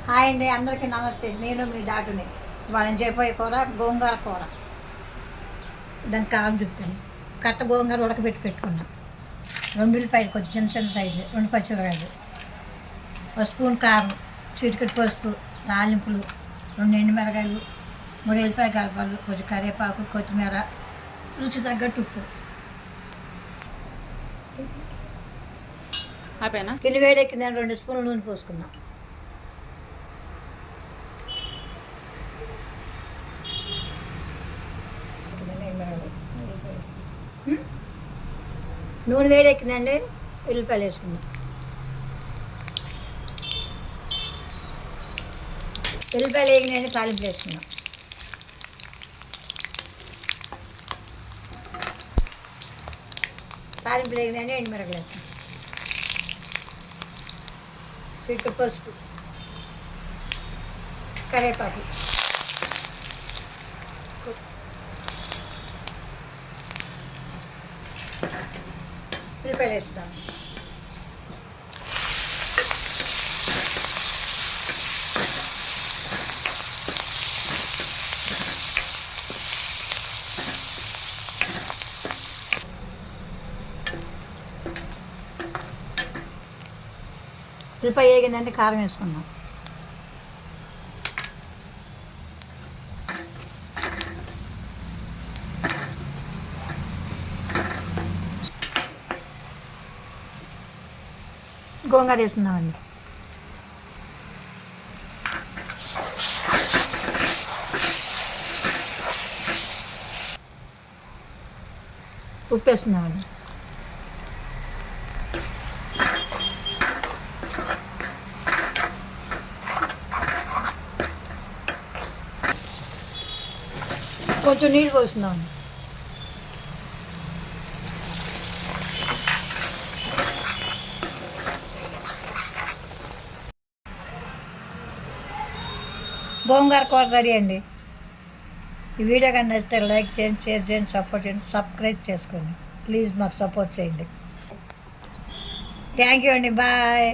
Hi అండి, అందరికీ నమస్తే. నేను మీ డాటుని. వాళ్ళని చెప్పే కూర గోంగూర కూర. దానికి కారం చెప్తాను. కట్ట గోంగూర ఉడకబెట్టి పెట్టుకున్నాం. 2 ఉల్లిపాయలు కొంచెం చిన్న చిన్న సైజు, 2 పచ్చిమిరకాయలు, 1 స్పూన్ కారం, చిటికెడు పసుపు, తాలింపులు, 2 ఎండుమిరకాయలు, 3 ఎల్లిపాయ కలపాలు, కొంచెం కరివేపాకు, కొత్తిమీర, రుచి తగ్గట్టు ఉప్పు. కింది వేడెక్కిందని 2 స్పూన్లు నూనె పోసుకుందాం. నూనె వేడెక్కిందండి, ఉల్లిపాయలు వేసుకుందాం. ఉల్లిపాయలు వేగినాయండి, తాలింపు వేసుకుందాం. తాలింపులు వేగినాయండి, ఎండుమిరపకాయలు వేసుకుందాం. చిటికెడు పసుపు, కరివేపాకు, ఉల్లిపాయలు వేస్తాం. ఉల్లిపాయ వేగిందంటే కారం వేసుకుందాం. గోంగూర వేసుకుందామండి. ఉప్పు వేసుకుందామండి. కొంచెం నీళ్ళు పోస్తున్నామండి. గోంగూర కూర రెడీ అండి. ఈ వీడియో కానీ నచ్చితే లైక్ చేయండి, షేర్ చేయండి, సపోర్ట్ చేయండి, సబ్స్క్రైబ్ చేసుకోండి. ప్లీజ్ మాకు సపోర్ట్ చేయండి. థ్యాంక్ యూ అండి. బాయ్.